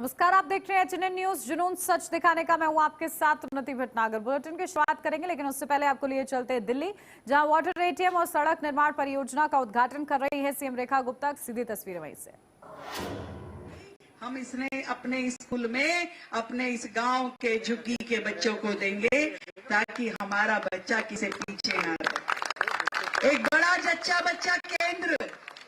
नमस्कार, आप देख रहे हैं एचएनएन न्यूज। जुनून सच दिखाने का मैं हूं आपके साथ उन्नति भटनागर। बुलेटिन की शुरुआत करेंगे, लेकिन उससे पहले आपको लिए चलते हैं दिल्ली, जहां वाटर एटीएम और सड़क निर्माण परियोजना का उद्घाटन कर रही है सीएम रेखा गुप्ता। सीधी तस्वीर वहीं से। हम इसने अपने स्कूल में अपने इस गांव के झुग्गी के बच्चों को देंगे ताकि हमारा बच्चा किसी पीछे ना रहे। एक बड़ा जच्चा बच्चा केंद्र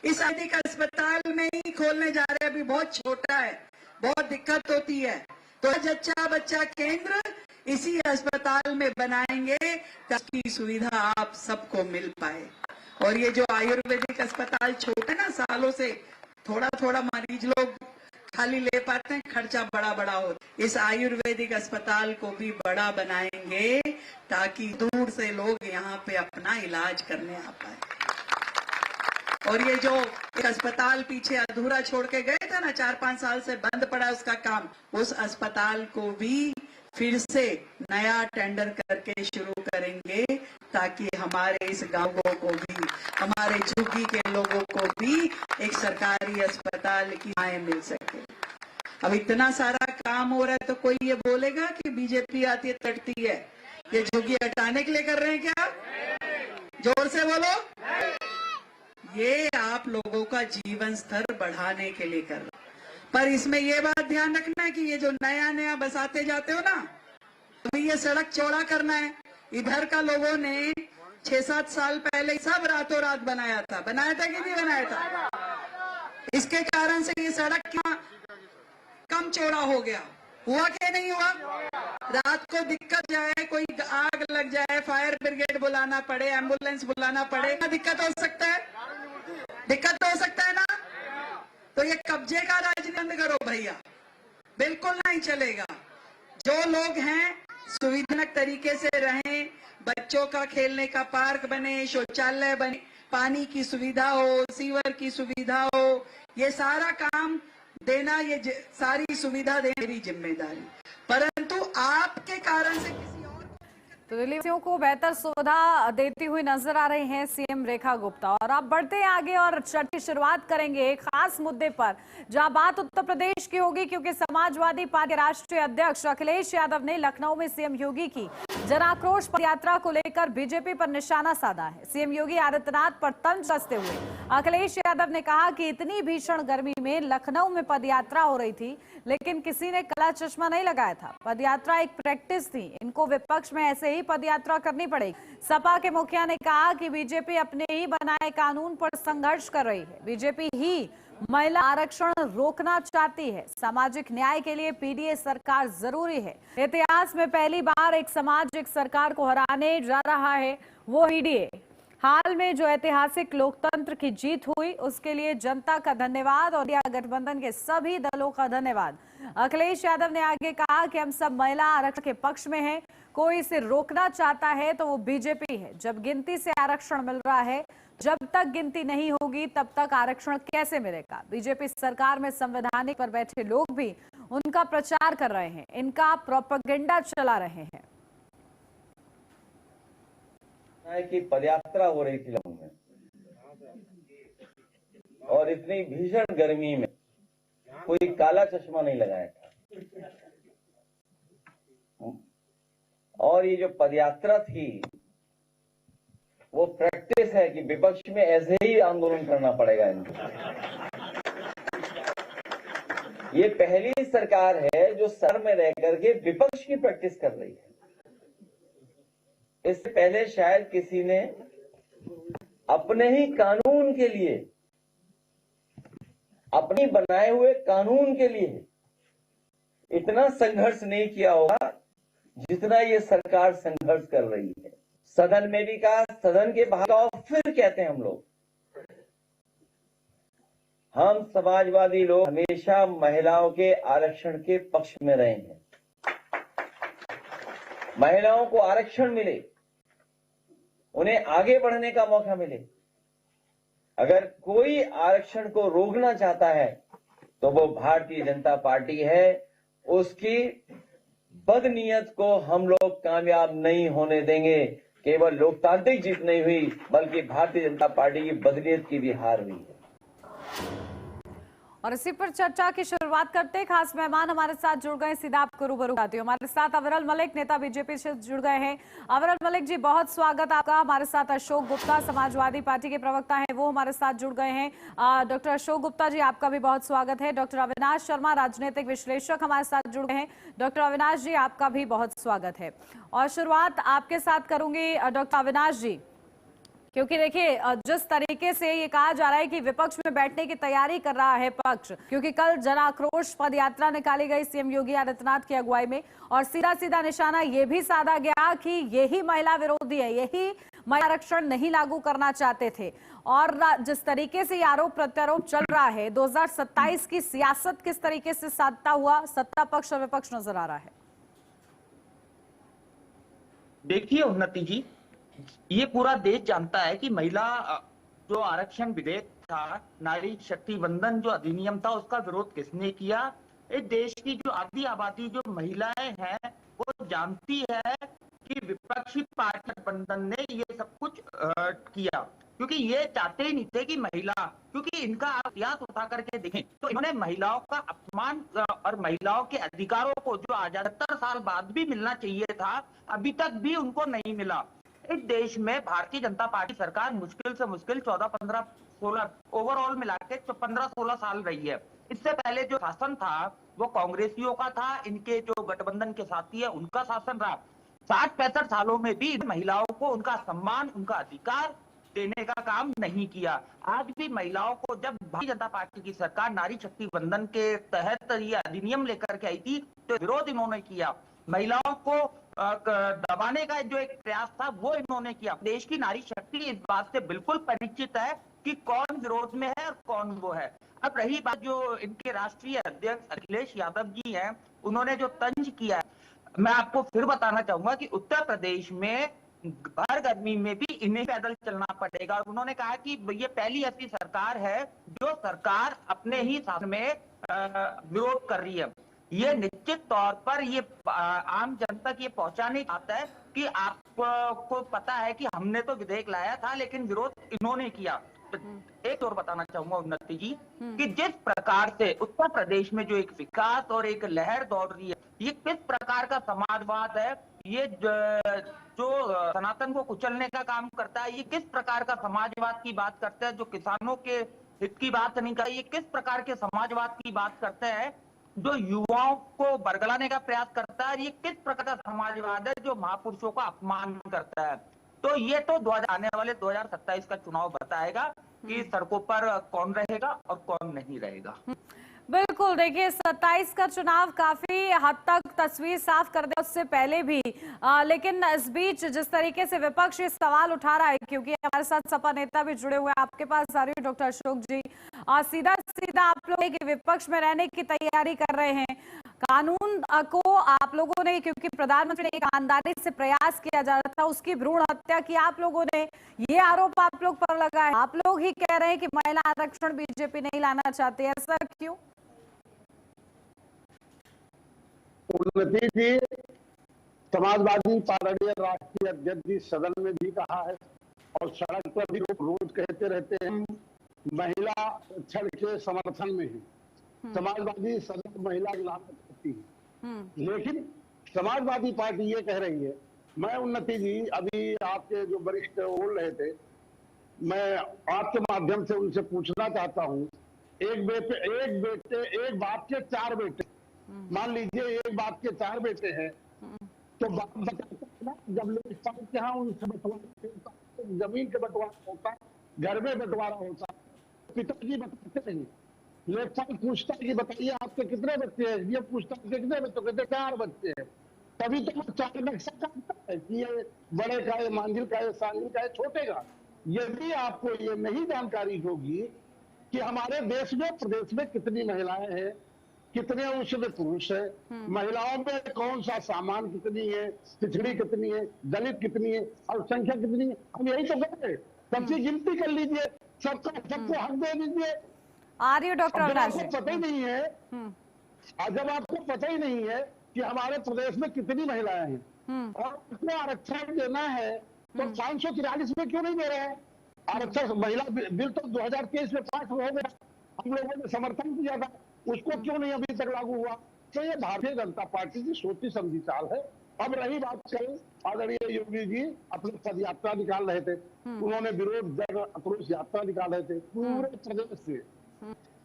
इस आयुर्वेदिक अस्पताल में ही खोलने जा रहे हैं। अभी बहुत छोटा है, बहुत दिक्कत होती है, तो जच्चा बच्चा केंद्र इसी अस्पताल में बनाएंगे ताकि सुविधा आप सबको मिल पाए। और ये जो आयुर्वेदिक अस्पताल छोटे ना, सालों से थोड़ा थोड़ा मरीज लोग खाली ले पाते हैं, खर्चा बड़ा बड़ा हो। इस आयुर्वेदिक अस्पताल को भी बड़ा बनाएंगे ताकि दूर से लोग यहाँ पे अपना इलाज करने आ पाए। और ये जो एक अस्पताल पीछे अधूरा छोड़ के गए थे ना, 4-5 साल से बंद पड़ा उसका काम, उस अस्पताल को भी फिर से नया टेंडर करके शुरू करेंगे ताकि हमारे इस गांवों को भी, हमारे झुग्गी के लोगों को भी एक सरकारी अस्पताल की आय मिल सके। अब इतना सारा काम हो रहा है तो कोई ये बोलेगा कि बीजेपी आती है तड़ती है, ये झुग्गी हटाने के लिए कर रहे हैं क्या? जोर से बोलो। ये आप लोगों का जीवन स्तर बढ़ाने के लिए कर रहे हैं। पर इसमें ये बात ध्यान रखना है कि ये जो नया नया बसाते जाते हो ना, अभी ये सड़क चौड़ा करना है। इधर का लोगों ने 6-7 साल पहले सब रातों रात बनाया था कि नहीं बनाया था? इसके कारण से ये सड़क कम चौड़ा हो गया। हुआ कि नहीं हुआ? रात को दिक्कत जाए, कोई आग लग जाए, फायर ब्रिगेड बुलाना पड़े, एम्बुलेंस बुलाना पड़े, दिक्कत हो सकता है, दिक्कत हो सकता है ना। तो ये कब्जे का राजनीति बंद करो भैया, बिल्कुल नहीं चलेगा। जो लोग हैं सुविधाजनक तरीके से रहें, बच्चों का खेलने का पार्क बने, शौचालय बने, पानी की सुविधा हो, सीवर की सुविधा हो, ये सारा काम देना, ये सारी सुविधा देना मेरी जिम्मेदारी। परंतु आपके कारण से तो दिल्ली वासियों को बेहतर सुविधा देती हुई नजर आ रही हैं सीएम रेखा गुप्ता। और आप बढ़ते हैं आगे और चर्चा की शुरुआत करेंगे एक खास मुद्दे पर, जहां बात उत्तर प्रदेश की होगी, क्योंकि समाजवादी पार्टी के राष्ट्रीय अध्यक्ष अखिलेश यादव ने लखनऊ में सीएम योगी की जन आक्रोश पदयात्रा को लेकर बीजेपी पर निशाना साधा है। सीएम योगी आदित्यनाथ पर तंज कसते हुए अखिलेश यादव ने कहा कि इतनी भीषण गर्मी में लखनऊ में पदयात्रा हो रही थी, लेकिन किसी ने काला चश्मा नहीं लगाया था। पदयात्रा एक प्रैक्टिस थी, इनको विपक्ष में ऐसे ही पदयात्रा करनी पड़ेगी। सपा के मुखिया ने कहा कि बीजेपी अपने ही बनाए कानून पर संघर्ष कर रही है। बीजेपी ही महिला आरक्षण रोकना चाहती है। सामाजिक न्याय के लिए पीडीए सरकार जरूरी है। इतिहास में पहली बार एक समाजिक सरकार को हराने जा रहा है वो पीडीए। हाल में जो ऐतिहासिक लोकतंत्र की जीत हुई, उसके लिए जनता का धन्यवाद और गठबंधन के सभी दलों का धन्यवाद। अखिलेश यादव ने आगे कहा कि हम सब महिला आरक्षण के पक्ष में हैं। कोई इसे रोकना चाहता है तो वो बीजेपी है। जब गिनती से आरक्षण मिल रहा है, जब तक गिनती नहीं होगी तब तक आरक्षण कैसे मिलेगा? बीजेपी सरकार में संवैधानिक पर बैठे लोग भी उनका प्रचार कर रहे हैं, इनका प्रोपेगेंडा चला रहे हैं। की पदयात्रा हो रही थी लखनऊ में, और इतनी भीषण गर्मी में कोई काला चश्मा नहीं लगाया था। और ये जो पदयात्रा थी वो प्रैक्टिस है कि विपक्ष में ऐसे ही आंदोलन करना पड़ेगा इनको। ये पहली सरकार है जो सर में रह करके विपक्ष की प्रैक्टिस कर रही है। इससे पहले शायद किसी ने अपने ही कानून के लिए, अपनी बनाए हुए कानून के लिए इतना संघर्ष नहीं किया होगा जितना ये सरकार संघर्ष कर रही है। सदन में भी कहा, सदन के बाहर का, फिर कहते हैं हम समाजवादी लोग हमेशा महिलाओं के आरक्षण के पक्ष में रहे हैं। महिलाओं को आरक्षण मिले, उन्हें आगे बढ़ने का मौका मिले। अगर कोई आरक्षण को रोकना चाहता है तो वो भारतीय जनता पार्टी है। उसकी बदनीयत को हम लोग कामयाब नहीं होने देंगे। केवल लोकतांत्रिक जीत नहीं हुई, बल्कि भारतीय जनता पार्टी की बदनीयत की भी हार हुई है। और इसी पर चर्चा की शुरुआत करते हैं। खास मेहमान हमारे साथ जुड़ गए, सीधा आपको रूबरू कराती हूं। हमारे साथ अविरल मलिक, नेता बीजेपी से जुड़ गए हैं। अविरल मलिक जी, बहुत स्वागत आपका। हमारे साथ अशोक गुप्ता, समाजवादी पार्टी के प्रवक्ता हैं, वो हमारे साथ जुड़ गए हैं। डॉक्टर अशोक गुप्ता जी, आपका भी बहुत स्वागत है। डॉक्टर अविनाश शर्मा, राजनीतिक विश्लेषक, हमारे साथ जुड़ गए हैं। डॉक्टर अविनाश जी, आपका भी बहुत स्वागत है। और शुरुआत आपके साथ करूंगी डॉक्टर अविनाश जी, क्योंकि देखिए जिस तरीके से ये कहा जा रहा है कि विपक्ष में बैठने की तैयारी कर रहा है पक्ष, क्योंकि कल जन आक्रोश पद यात्रा निकाली गई सीएम योगी आदित्यनाथ की अगुवाई में, और सीधा सीधा निशाना ये भी साधा गया कि यही महिला विरोधी है, यही महिला आरक्षण नहीं लागू करना चाहते थे। और जिस तरीके से ये आरोप प्रत्यारोप चल रहा है, 2027 की सियासत किस तरीके से साधता हुआ सत्ता पक्ष और विपक्ष नजर आ रहा है? देखिए उन्नति जी, ये पूरा देश जानता है कि महिला जो आरक्षण विधेयक था, नारी शक्ति वंदन जो अधिनियम था, उसका विरोध किसने किया? इस देश की जो आधी आबादी जो महिलाएं हैं वो जानती है कि विपक्षी पार्टी गठबंधन ने ये सब कुछ किया, क्योंकि ये चाहते ही नहीं थे कि महिला, क्योंकि इनका इतिहास उठा करके देखें तो इन्होंने महिलाओं का अपमान और महिलाओं के अधिकारों को जो आज 70 साल बाद भी मिलना चाहिए था, अभी तक भी उनको नहीं मिला। इस देश में भारतीय जनता पार्टी सरकार मुश्किल से मुश्किल 14, 15, 16 ओवरऑल मिला के 15, 16 साल रही है। इससे पहले जो शासन था वो कांग्रेसियों का था, इनके जो गठबंधन के साथी है उनका शासन रहा। 60-65 सालों में भी महिलाओं को उनका सम्मान, उनका अधिकार देने का काम नहीं किया। आज भी महिलाओं को, जब भारतीय जनता पार्टी की सरकार नारी शक्ति वंदन के तहत ये अधिनियम लेकर के आई थी तो विरोध इन्होंने किया। महिलाओं को दबाने का जो एक प्रयास था वो इन्होंने किया। देश की नारी शक्ति इस बात से बिल्कुल परिचित है कि कौन विरोध में है और कौन वो है। अब रही बात जो इनके राष्ट्रीय अध्यक्ष अखिलेश यादव जी हैं, उन्होंने जो तंज किया है, मैं आपको फिर बताना चाहूंगा कि उत्तर प्रदेश में भर गर्मी में भी इन्हें पैदल चलना पड़ेगा। और उन्होंने कहा कि ये पहली ऐसी सरकार है जो सरकार अपने ही शासन में विरोध कर रही है। ये निश्चित तौर पर ये आम जनता तक ये पहुंचाने चाहता है कि आपको पता है कि हमने तो विधेयक लाया था लेकिन विरोध इन्होंने किया। एक और बताना चाहूंगा उन्नति जी कि जिस प्रकार से उत्तर प्रदेश में जो एक विकास और एक लहर दौड़ रही है, ये किस प्रकार का समाजवाद है, ये जो सनातन को कुचलने का काम करता है, ये किस प्रकार का समाजवाद की बात करता है, जो किसानों के हित की बात नहीं करता, ये किस प्रकार के समाजवाद की बात करते हैं, जो युवाओं को बरगलाने का प्रयास करता है, ये किस प्रकार का समाजवाद है जो महापुरुषों का अपमान करता है। तो ये तो आने वाले 2027 का चुनाव बताएगा कि सड़कों पर कौन रहेगा और कौन नहीं रहेगा। बिल्कुल, देखिए 27 का चुनाव काफी हद तक तस्वीर साफ कर दे उससे पहले भी, लेकिन इस बीच जिस तरीके से विपक्ष ये सवाल उठा रहा है, क्योंकि हमारे साथ सपा नेता भी जुड़े हुए हैं, आपके पास आ रही हूँ डॉक्टर अशोक जी, सीधा सीधा आप लोग विपक्ष में रहने की तैयारी कर रहे हैं। कानून को आप लोगों ने, क्योंकि प्रधानमंत्री ने ईमानदारी से प्रयास किया जा रहा था, उसकी भ्रूण हत्या की आप लोगों ने, ये आरोप आप लोग पर लगा है। आप लोग ही कह रहे हैं कि महिला आरक्षण बीजेपी नहीं लाना चाहती, ऐसा क्यों? उन्नति जी, समाजवादी पार्टी राष्ट्रीय अध्यक्ष जी सदन में भी कहा है और सड़क पर भी रोज कहते रहते हैं महिला आरक्षण के समर्थन में है। समाजवादी सदन महिला की लाना करती है, लेकिन समाजवादी पार्टी ये कह रही है। मैं उन्नति जी, अभी आपके जो वरिष्ठ बोल रहे थे, मैं आपके माध्यम से उनसे पूछना चाहता हूँ, एक बाप के 4 बेटे, मान लीजिए एक बाप के 4 बेटे हैं, तो बाप बताता है ना, जब लोग के यहाँ उनसे बंटवारा होता, जमीन के बंटवारा होता, घर में बंटवारा होता, पिताजी बताते नहीं। लेखपाल पूछता है कि बताइए आपके कितने बच्चे हैं, ये पूछता है कितने बच्चे, कहते 4 बच्चे हैं। तभी तो 4 नक्शा काटता है कि ये बड़े का है, मांझिल का है, सांझिल का है, छोटे का। यदि आपको ये नहीं जानकारी होगी कि हमारे देश में, प्रदेश में कितनी महिलाएं हैं, कितने उसमें पुरुष है, महिलाओं में कौन सा सामान कितनी है, पिछड़ी कितनी है, दलित कितनी है और संख्या कितनी है, हम यही तो कह रहे। सबकी गिनती कर लीजिए, सबको हक दे दीजिए। आ रही हो डॉक्टर अविनाश जी। पता ही नहीं है, जब आपको पता ही नहीं है कि हमारे प्रदेश में कितनी महिलाएं हैं और कितना आरक्षण देना है, तो 543 में क्यों नहीं दे रहे हैं आरक्षण? महिला बिल तो 2023 में पास हो गया, हम लोगों ने समर्थन किया था, उसको क्यों नहीं अभी तक लागू हुआ? तो ये भारतीय जनता पार्टी की सोची समझी चाल है। अब रही बात, कल आदरणीय योगी जी अपनी पद यात्रा निकाल रहे थे, उन्होंने विरोध जन आक्रोश यात्रा निकाल रहे थे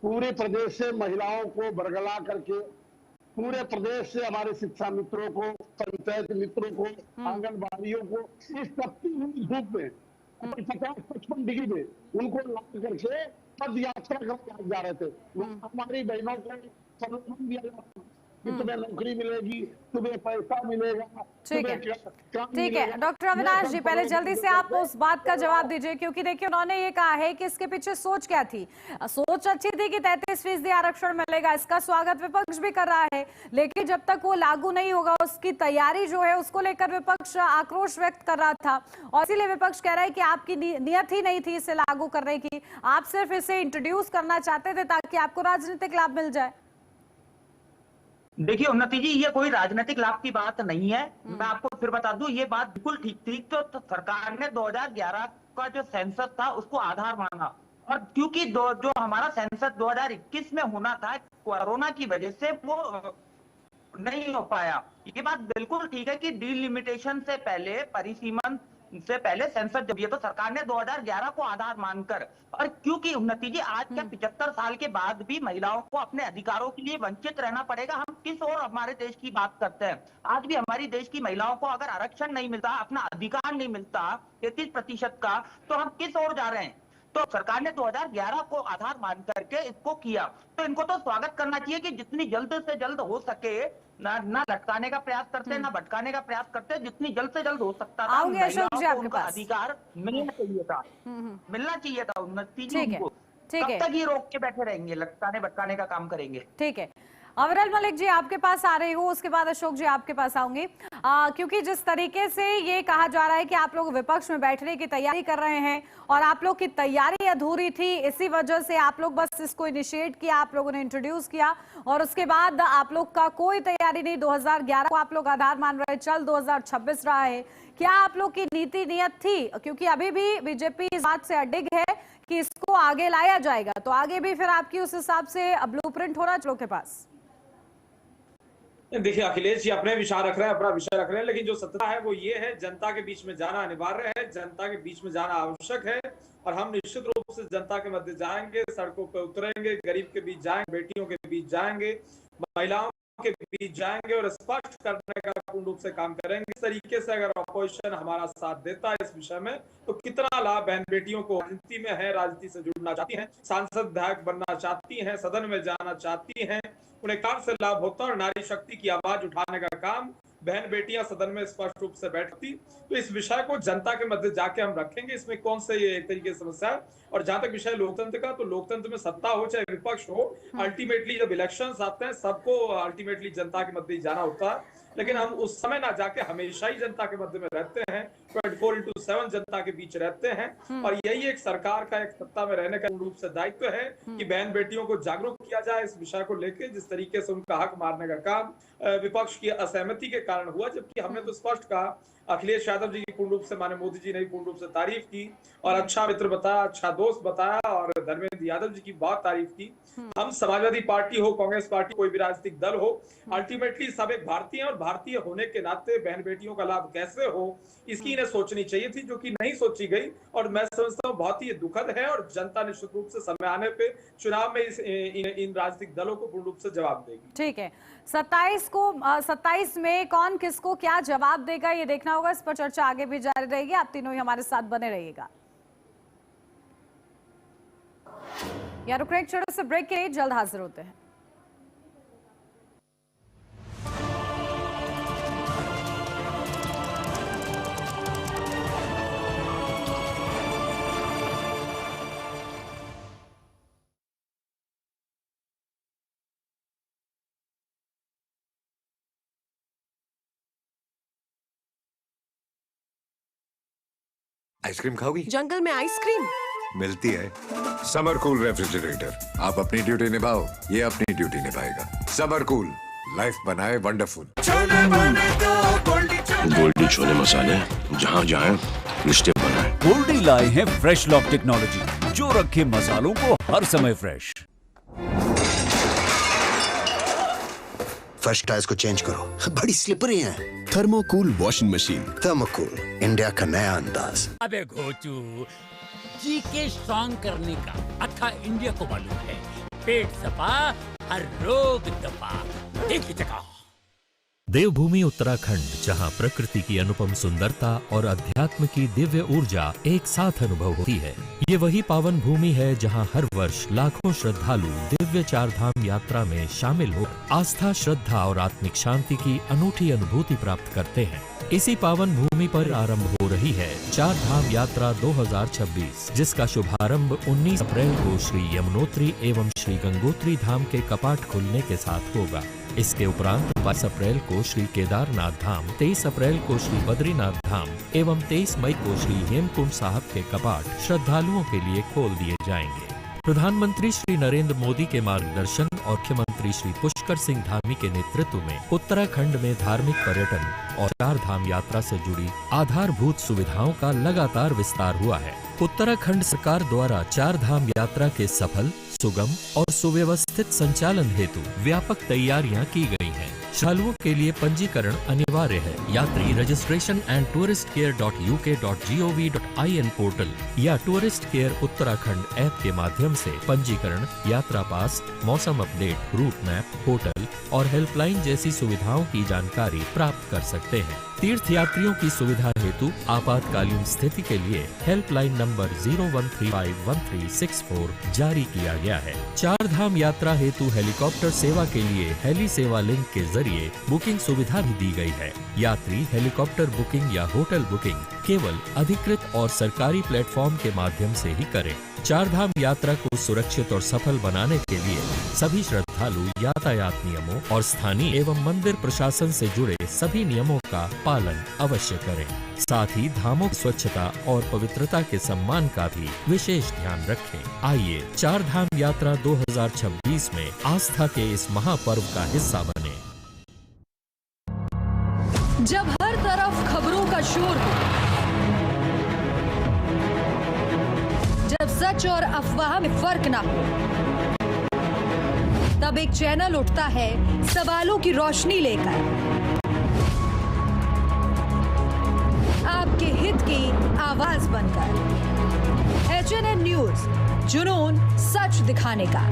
पूरे प्रदेश से महिलाओं को बरगला करके, पूरे प्रदेश से हमारे शिक्षा मित्रों को, पंचायत मित्रों को, आंगनबाड़ियों को इस तपती हुई धूप में 50-55 डिग्री में उनको ला करके पद यात्रा करके जा रहे थे। हमारी बहनों को सम्मान दिया जाता कि तुम्हें नौकरी मिलेगी, तुम्हें पैसा मिलेगा। ठीक है डॉक्टर अविनाश जी, पहले जल्दी से आप उस बात का जवाब दीजिए, क्योंकि देखिए उन्होंने ये कहा है कि इसके पीछे सोच क्या थी। सोच अच्छी थी कि 33% आरक्षण मिलेगा, इसका स्वागत विपक्ष भी कर रहा है, लेकिन जब तक वो लागू नहीं होगा उसकी तैयारी जो है उसको लेकर विपक्ष आक्रोश व्यक्त कर रहा था, और इसीलिए विपक्ष कह रहा है कि आपकी नियत ही नहीं थी इसे लागू करने की, आप सिर्फ इसे इंट्रोड्यूस करना चाहते थे ताकि आपको राजनीतिक लाभ मिल जाए। देखिए उन्नति जी, ये कोई राजनीतिक लाभ की बात नहीं है। मैं आपको फिर बता दूं, ये बात बिल्कुल ठीक थी। तो सरकार ने 2011 का जो सेंसस था उसको आधार माना, और क्योंकि जो हमारा सेंसस 2021 में होना था, कोरोना की वजह से वो नहीं हो पाया। ये बात बिल्कुल ठीक है कि डिलिमिटेशन से पहले, परिसीमन से पहले सेंसस जब ये, तो सरकार ने 2011 को आधार मानकर, और क्योंकि उन्नति जी आज के 75 साल के बाद भी महिलाओं को अपने अधिकारों के लिए वंचित रहना पड़ेगा। हम किस और हमारे देश की बात करते हैं? आज भी हमारी देश की महिलाओं को अगर आरक्षण नहीं मिलता, अपना अधिकार नहीं मिलता 33% का, तो हम किस ओर जा रहे हैं? तो सरकार ने 2011 को आधार मान करके इसको किया, तो इनको तो स्वागत करना चाहिए कि जितनी जल्द से जल्द हो सके, ना लटकाने का प्रयास करते, ना भटकाने का प्रयास करते, जितनी जल्द से जल्द हो सकता था उनका अधिकार मिलना चाहिए था, मिलना चाहिए था उन्नति जी उनको। कब तक ये रोक के बैठे रहेंगे, लटकाने भटकाने का काम करेंगे? ठीक है, अविरल मलिक जी आपके पास आ रही हूँ, उसके बाद अशोक जी आपके पास आऊंगी, क्योंकि जिस तरीके से ये कहा जा रहा है कि आप लोग विपक्ष में बैठने की तैयारी कर रहे हैं और आप लोग की तैयारी अधूरी थी, इसी वजह से आप लोग बस इसको इनिशिएट किया, आप लोगों ने इंट्रोड्यूस किया और उसके बाद आप लोग का कोई तैयारी नहीं। 2011 को आप लोग आधार मान रहे, चल 2026 रहा है, क्या आप लोग की नीति नियत थी? क्योंकि अभी भी बीजेपी इस बात से अडिग है कि इसको आगे लाया जाएगा, तो आगे भी फिर आपकी उस हिसाब से ब्लूप्रिंट होना चाहिए के पास। देखिए अखिलेश जी अपने विचार रख रहे हैं, अपना विषय रख रहे हैं, लेकिन जो सत्ता है वो ये है, जनता के बीच में जाना अनिवार्य है, जनता के बीच में जाना आवश्यक है, और हम निश्चित रूप से जनता के मध्य जाएंगे, सड़कों पर उतरेंगे, गरीब के बीच जाएंगे, बेटियों के बीच जाएंगे, महिलाओं के बीच जाएंगे और स्पष्ट करने का पूर्ण रूप से काम करेंगे। इस तरीके से अगर अपोजिशन हमारा साथ देता है इस विषय में, तो कितना लाभ बहन बेटियों को राजनीति में है, राजनीति से जुड़ना चाहती हैं, सांसद विधायक बनना चाहती हैं, सदन में जाना चाहती हैं, उन्हें काम से लाभ होता है, और नारी शक्ति की आवाज उठाने का काम बहन बेटियां सदन में स्पष्ट रूप से बैठती। तो इस विषय को जनता के मध्य जाके हम रखेंगे, इसमें कौन से ये एक तरीके से समस्या है। और जहां तक विषय लोकतंत्र का, तो लोकतंत्र में सत्ता हो चाहे विपक्ष हो, अल्टीमेटली जब इलेक्शंस आते हैं सबको अल्टीमेटली जनता के मध्य जाना होता है, लेकिन हम उस समय ना जाके हमेशा ही जनता के मध्य में रहते हैं, 24/7 जनता के बीच रहते हैं, और यही एक सरकार का एक सत्ता में रहने का रूप से दायित्व है कि बहन बेटियों को जागरूक किया जाए इस विषय को लेकर। जिस तरीके से उनका हक मारने का काम विपक्ष की असहमति के कारण हुआ, जबकि हमने तो स्पष्ट कहा, अखिलेश यादव जी की पूर्ण रूप से माने मोदी जी ने पूर्ण रूप से तारीफ की और अच्छा मित्र बताया, अच्छा दोस्त बताया, और धर्मेंद्र यादव जी की बहुत तारीफ की। हम समाजवादी पार्टी हो, कांग्रेस पार्टी, कोई भी राजनीतिक दल हो, अल्टीमेटली सब एक भारतीय हैं, और भारतीय होने के नाते बहन बेटियों का लाभ कैसे हो इसकी इन्हें सोचनी चाहिए थी, जो कि नहीं सोची गई, और मैं समझता हूँ बहुत ही दुखद है। और जनता निश्चित रूप से समय आने पे चुनाव में इन राजनीतिक दलों को पूर्ण रूप से जवाब देगी। ठीक है, 27 में कौन किसको क्या जवाब देगा ये देखना होगा, इस पर चर्चा आगे भी जारी रहेगी। आप तीनों ही हमारे साथ बने रहिएगा। यार रुक रहे एक छोटे से ब्रेक के लिए, जल्द हाजिर होते हैं। आइसक्रीम खाओगी? जंगल में आइसक्रीम मिलती है। समर कूल रेफ्रिजरेटर, आप अपनी ड्यूटी निभाओ, ये अपनी ड्यूटी निभाएगा। समर कूल, लाइफ बनाए वंडरफुल। गोल्डी छोले मसाले, जहाँ जाए रिश्ते बनाए। गोल्डी लाए हैं फ्रेश लॉक टेक्नोलॉजी, जो रखे मसालों को हर समय फ्रेश। फर्स्ट टायर्स को चेंज करो, बड़ी स्लिपरी हैं। थर्मोकूल वॉशिंग मशीन। थर्मोकूल, इंडिया का नया अंदाज। अबे घोचू, जी के स्ट्रॉन्ग करने का अथा इंडिया को मालूम है। पेट सफा, हर रोग दफा। देख चका। देवभूमि उत्तराखंड, जहां प्रकृति की अनुपम सुंदरता और अध्यात्म की दिव्य ऊर्जा एक साथ अनुभव होती है। ये वही पावन भूमि है जहां हर वर्ष लाखों श्रद्धालु दिव्य चारधाम यात्रा में शामिल हो आस्था, श्रद्धा और आत्मिक शांति की अनूठी अनुभूति प्राप्त करते हैं। इसी पावन भूमि पर आरंभ हो रही है चार धाम यात्रा 2026, जिसका शुभारंभ 19 अप्रैल को श्री यमुनोत्री एवं श्री गंगोत्री धाम के कपाट खुलने के साथ होगा। इसके उपरांत 22 अप्रैल को श्री केदारनाथ धाम, 23 अप्रैल को श्री बद्रीनाथ धाम एवं 23 मई को श्री हेमकुंड साहब के कपाट श्रद्धालुओं के लिए खोल दिए जाएंगे। प्रधानमंत्री श्री नरेंद्र मोदी के मार्गदर्शन और मुख्यमंत्री श्री पुष्कर सिंह धामी के नेतृत्व में उत्तराखंड में धार्मिक पर्यटन और चार धाम यात्रा से जुड़ी आधारभूत सुविधाओं का लगातार विस्तार हुआ है। उत्तराखंड सरकार द्वारा चार धाम यात्रा के सफल, सुगम और सुव्यवस्थित संचालन हेतु व्यापक तैयारियां की गई हैं। श्रद्धालुओं के लिए पंजीकरण अनिवार्य है। यात्री रजिस्ट्रेशन एंड touristcare.uk.gov.in पोर्टल या टूरिस्ट केयर उत्तराखंड ऐप के माध्यम से पंजीकरण, यात्रा पास, मौसम अपडेट, रूट मैप, होटल और हेल्पलाइन जैसी सुविधाओं की जानकारी प्राप्त कर सकते हैं। तीर्थ यात्रियों की सुविधा हेतु आपातकालीन स्थिति के लिए हेल्पलाइन नंबर 01351364 जारी किया गया है। चार धाम यात्रा हेतु हेलीकॉप्टर सेवा के लिए हेली सेवा लिंक के जरिए बुकिंग सुविधा भी दी गई है। यात्री हेलीकॉप्टर बुकिंग या होटल बुकिंग केवल अधिकृत और सरकारी प्लेटफॉर्म के माध्यम से ही करें। चार धाम यात्रा को सुरक्षित और सफल बनाने के लिए सभी श्रद्धालु यातायात नियमों और स्थानीय एवं मंदिर प्रशासन से जुड़े सभी नियमों का पालन अवश्य करें। साथ ही धामों की स्वच्छता और पवित्रता के सम्मान का भी विशेष ध्यान रखें। आइए चार धाम यात्रा 2026 में आस्था के इस महापर्व का हिस्सा बने। जब हर तरफ खबरों का शोर हो, जब सच और अफवाह में फर्क ना हो, तब एक चैनल उठता है सवालों की रोशनी लेकर, आपके हित की आवाज बनकर। HNN न्यूज, जुनून सच दिखाने का।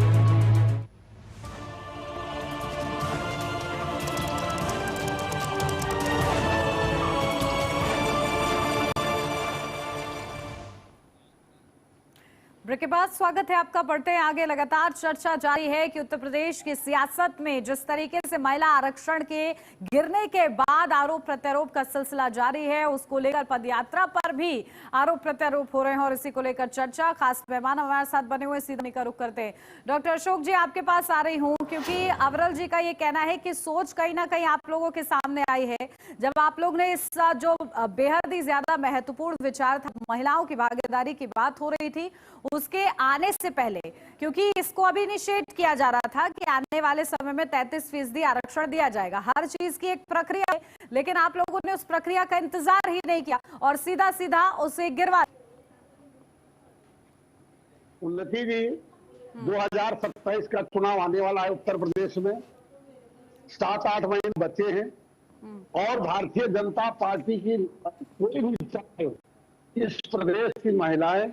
ब्रेक के बाद स्वागत है आपका। बढ़ते हैं आगे। लगातार चर्चा जारी है कि उत्तर प्रदेश की सियासत में जिस तरीके से महिला आरक्षण के गिरने के बाद आरोप प्रत्यारोप का सिलसिला जारी है, उसको लेकर पदयात्रा पर भी आरोप प्रत्यारोप हो रहे हैं और इसी को लेकर चर्चा। खास मेहमान हमारे साथ बने हुए, सीधे का रुख करते हैं। डॉक्टर अशोक जी, आपके पास आ रही हूँ क्योंकि अवरल जी का ये कहना है कि सोच कहीं ना कहीं आप लोगों के सामने आई है जब आप लोग ने इस जो बेहद ही ज्यादा महत्वपूर्ण विचार था, महिलाओं की भागीदारी की बात हो रही थी, उसके आने से पहले, क्योंकि इसको अभी इनिशिएट किया जा रहा था कि आने वाले समय में 33% आरक्षण दिया जाएगा। हर चीज की एक प्रक्रिया है, लेकिन आप लोगों ने उस प्रक्रिया का इंतजार ही नहीं किया और सीधा सीधा उसे गिरवा। उन्नति जी, 2027 का चुनाव आने वाला है उत्तर प्रदेश में। 7-8 महीने बचे हैं और भारतीय जनता पार्टी की कोई भी चाहे इस प्रदेश की महिलाएं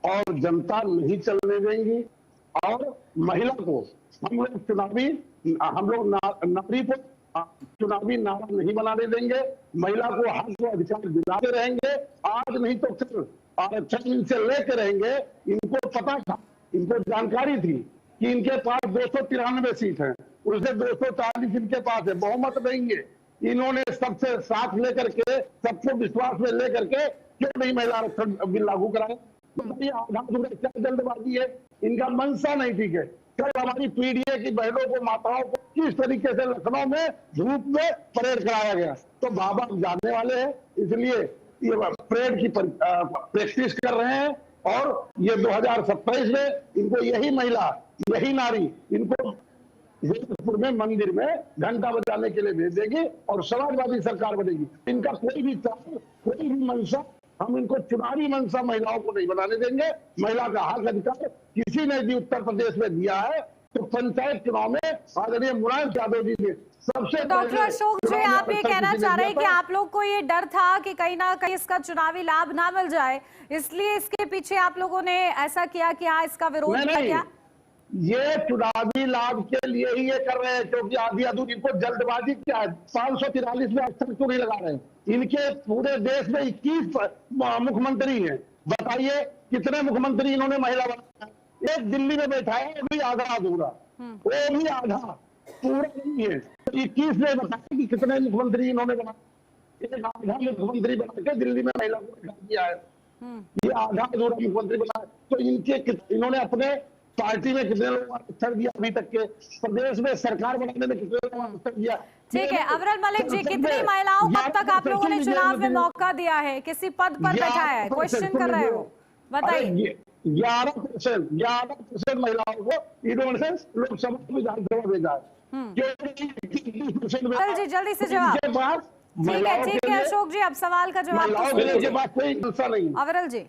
और जनता नहीं चलने देंगी और महिला को हम लोग नारी को चुनावी नारा नहीं बनाने देंगे। महिला को हक व अधिकार दिलाते रहेंगे। आज नहीं तो फिर आरक्षण इनसे लेके रहेंगे। इनको पता था, इनको जानकारी थी कि इनके पास 293 सीट हैं, उससे 240 इनके पास है, बहुमत देंगे। इन्होंने सबसे साथ लेकर के, सबको विश्वास में लेकर के क्यों नहीं महिला आरक्षण बिल लागू कराए? क्या जल्दबाजी है? इनका मंशा नहीं ठीक है। कल हमारी पीडीए की बहनों को, माताओं को किस तरीके से लखनऊ में धूप में परेड कराया गया, तो बाबा जानने वाले हैं, इसलिए ये परेड की प्रैक्टिस कर रहे हैं। और ये 2027 में इनको यही महिला, यही नारी इनको जोधपुर में मंदिर में घंटा बजाने के लिए भेज देगी और समाजवादी सरकार बनेगी। इनका कोई भी मंशा, हम इनको चुनावी मंशा महिलाओं को नहीं बनाने देंगे। महिला का हक अधिकार किसी ने भी उत्तर प्रदेश में दिया है तो पंचायत चुनाव में आदरणीय मुलायम यादव जी ने सबसे डॉक्टर अशोक जी, आप ये कहना चाह रहे हैं कि आप लोग को ये डर था कि कहीं ना कहीं इसका चुनावी लाभ ना मिल जाए, इसलिए इसके पीछे आप लोगों ने ऐसा किया कि हाँ इसका विरोध किया? ये चुनावी लाभ के लिए ही ये कर रहे हैं, क्योंकि आधी अधूरी को जल्दबाजी क्या है। 543 में अक्षर क्यों नहीं लगा रहे हैं? इनके पूरे देश में 21 मुख्यमंत्री हैं, बताइए कितने मुख्यमंत्री इन्होंने महिला बनाया? एक दिल्ली में बैठा है, वो भी आधा अधूरा, वो भी आधा पूरा नहीं है। 21 में बताया कि कितने मुख्यमंत्री इन्होंने बनाया? एक आधा मुख्यमंत्री बना के दिल्ली में महिला को बैठा दिया है, ये आधा अधूरा मुख्यमंत्री बनाया। तो इन्होंने अपने पार्टी में कितने लोगों को अवसर दिया? अभी तक के प्रदेश में सरकार बनाने में कितने लोगों को अवसर दिया? ठीक है अविरल मलिक जी, कितनी महिलाओं को अब तक आप लोगों ने चुनाव में मौका दिया है, किसी पद पर बैठाया है? क्वेश्चन कर रहे हो, बताइए। 11% महिलाओं को इन्होंने लोकसभा विधानसभा भेजा है। जी जल्दी से जवाब। ठीक है अशोक जी, अब सवाल का जवाब अविरल जी।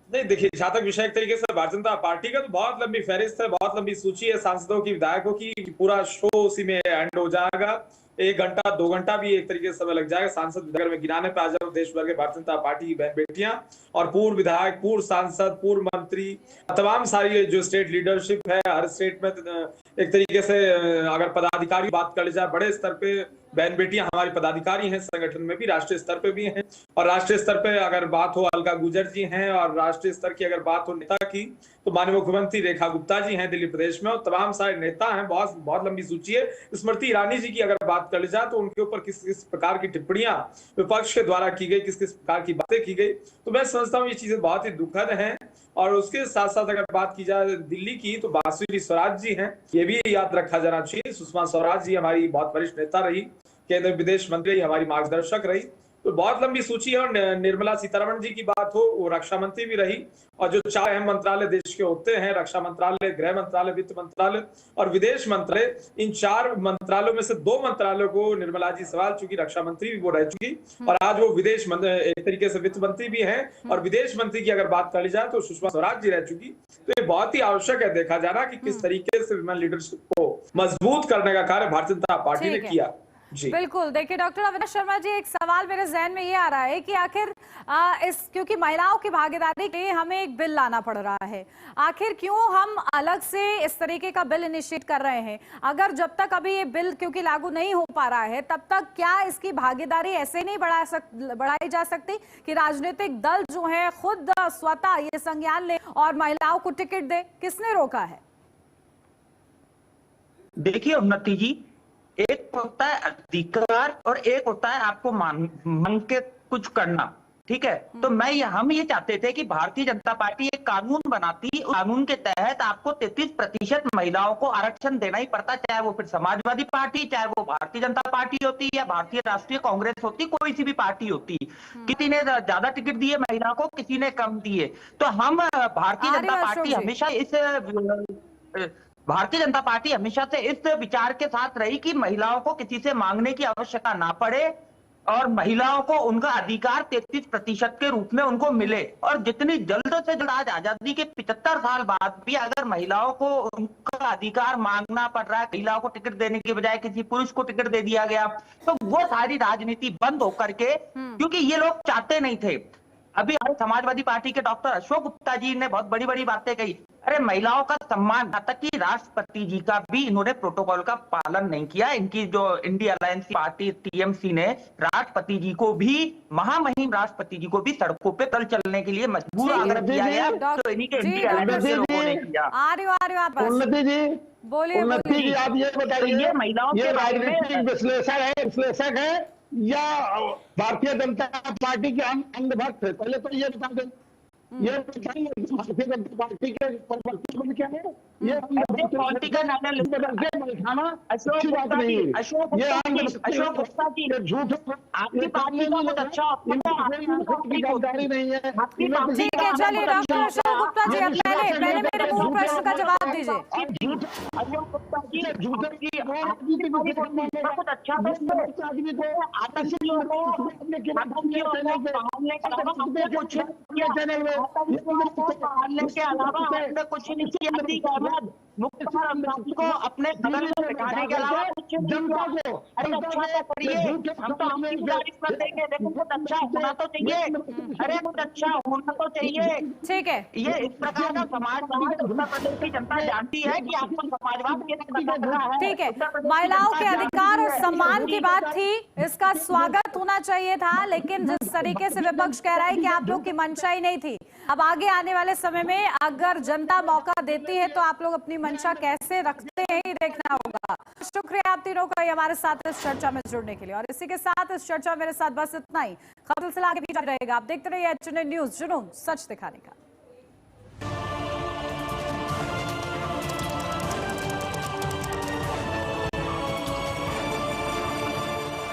नहीं देखिए, जहां तक विषय एक तरीके से भारतीय जनता पार्टी का, तो बहुत लंबी फहरिस्त है, बहुत लंबी सूची है सांसदों की, विधायकों की, पूरा शो उसी में एंड हो जाएगा। 1 घंटा 2 घंटा भी एक तरीके से समय लग जाएगा सांसद अगर मैं गिनाने पे आ जाऊं। देश भर के भारतीय जनता पार्टी की बहन बेटियां और पूर्व विधायक, पूर्व सांसद, पूर्व मंत्री, तमाम सारी जो स्टेट लीडरशिप है, हर स्टेट में एक तरीके से अगर पदाधिकारी बात कर ली जाए, बड़े स्तर पे बहन बेटियां हमारी पदाधिकारी हैं, संगठन में भी, राष्ट्रीय स्तर पे भी हैं। और राष्ट्रीय स्तर पे अगर बात हो, अलका गुजर जी हैं, और राष्ट्रीय स्तर की अगर बात हो नेता की, तो माननीय मुख्यमंत्री रेखा गुप्ता जी हैं दिल्ली प्रदेश में, और तमाम सारे नेता हैं। बहुत लंबी सूची है। स्मृति ईरानी जी की अगर बात कर ली जाए तो उनके ऊपर किस किस प्रकार की टिप्पणियां विपक्ष के द्वारा की गई, किस किस प्रकार की बातें की गई, तो मैं समझता हूँ ये चीजें बहुत ही दुखद हैं। और उसके साथ साथ अगर बात की जाए दिल्ली की, तो बांसुरी स्वराज जी हैं, ये भी याद रखा जाना चाहिए। सुषमा स्वराज जी हमारी बहुत वरिष्ठ नेता रही, केंद्रीय विदेश मंत्री, हमारी मार्गदर्शक रही। तो बहुत लंबी सूची है। और निर्मला सीतारमण जी की बात हो, वो रक्षा मंत्री भी रही। और जो 4 अहम मंत्रालय देश के होते हैं, रक्षा मंत्रालय, गृह मंत्रालय, वित्त मंत्रालय और विदेश मंत्रालय, इन 4 मंत्रालयों में से 2 मंत्रालयों को निर्मला जी संभाल चुकी, रक्षा मंत्री भी वो रह चुकी, और आज वो विदेश मंत्री, एक तरीके से वित्त मंत्री भी हैं। और विदेश मंत्री की अगर बात कर ली जाए तो सुषमा स्वराज जी रह चुकी। तो ये बहुत ही आवश्यक है देखा जाना कि किस तरीके से विमेन लीडरशिप को मजबूत करने का कार्य भारतीय जनता पार्टी ने किया। जी बिल्कुल। देखिए डॉक्टर अविनाश शर्मा जी, एक सवाल मेरे जहन में ये आ रहा है कि आखिर क्योंकि महिलाओं की भागीदारी के लिए हमें एक बिल लाना पड़ रहा है, आखिर क्यों हम अलग से इस तरीके का बिल इनिशिएट कर रहे हैं? अगर जब तक अभी ये बिल क्योंकि लागू नहीं हो पा रहा है, तब तक क्या इसकी भागीदारी ऐसे नहीं बढ़ाई जा सकती कि राजनीतिक दल जो है खुद स्वतः ये संज्ञान ले और महिलाओं को टिकट दे? किसने रोका है? देखिए उन्नति जी, एक होता है अधिकार और एक होता है आपको मांग के कुछ करना, ठीक है? तो हम ये चाहते थे कि भारतीय जनता पार्टी एक कानून बनाती, उस कानून के तहत आपको 33% महिलाओं को आरक्षण देना ही पड़ता, चाहे वो फिर समाजवादी पार्टी, चाहे वो भारतीय जनता पार्टी होती या भारतीय राष्ट्रीय कांग्रेस होती, कोई सी भी पार्टी होती। किसी ने ज्यादा टिकट दिए महिला को, किसी ने कम दिए। तो हम भारतीय जनता पार्टी हमेशा से इस विचार के साथ रही कि महिलाओं को किसी से मांगने की आवश्यकता ना पड़े और महिलाओं को उनका अधिकार 33% के रूप में उनको मिले। और जितनी जल्द से जल्द, आज आजादी के 75 साल बाद भी अगर महिलाओं को उनका अधिकार मांगना पड़ रहा है, महिलाओं को टिकट देने की बजाय किसी पुरुष को टिकट दे दिया गया, तो वो सारी राजनीति बंद होकर के, क्योंकि ये लोग चाहते नहीं थे। अभी समाजवादी पार्टी के डॉक्टर अशोक गुप्ता जी ने बहुत बड़ी बड़ी बातें कही। अरे महिलाओं का सम्मान, यहाँ तक कि राष्ट्रपति जी का भी इन्होंने प्रोटोकॉल का पालन नहीं किया। इनकी जो इंडिया अलायंस पार्टी टीएमसी ने राष्ट्रपति जी को भी, महामहिम राष्ट्रपति जी को भी सड़कों पे कल चलने के लिए मजबूर आग्रह किया गया, तो इन्हीं के इंडिया अलायंस के लोगों ने किया। उन्नति जी, बोलिए आप ये बताइए, ये महिलाओं के राजनीतिक विश्लेषक है या भारतीय जनता पार्टी के अंधभक्त है? पहले तो ये बता दें, ये बताइए भारतीय जनता पार्टी के प्रवक्ता क्या है? ये पार्टी का नाम बैठाना अच्छी बात नहीं है। अशोक गुप्ता जी, झूठ, आपकी पार्टी को कुछ अच्छा की जानकारी नहीं है। ठीक है, चलिए डॉक्टर अशोक गुप्ता जी, अब पहले मेरे मूल प्रश्न का जवाब दीजिए। कुछ अच्छा आदमी को के अलावा कुछ नहीं किया। को अपने बगल में बिठाने के अलावा कुछ जनता को अच्छा करिए, हम तो आपकी गुजारिश कर देंगे। देखो कुछ अच्छा होना तो चाहिए, अरे कुछ अच्छा होना तो चाहिए। ठीक है, ये इस प्रकार का समाजवाद उत्तर प्रदेश की जनता जानती है कि आपको समाजवाद के है। ठीक है, महिलाओं के अधिकार और सम्मान की बात थी, इसका स्वागत होना चाहिए था, लेकिन जिस तरीके से विपक्ष कह रहा है कि आप लोग की मंशा ही नहीं थी, अब आगे आने वाले समय में अगर जनता मौका देती है तो आप लोग अपनी मंशा कैसे रखते हैं ही देखना होगा। शुक्रिया आप तीनों का हमारे साथ इस चर्चा में जुड़ने के लिए, और इसी के साथ इस चर्चा मेरे साथ बस इतना ही। खबर सिलसिला आगे भी जारी रहेगा। आप देखते रहिए HNN न्यूज़, जुनून सच दिखाने का।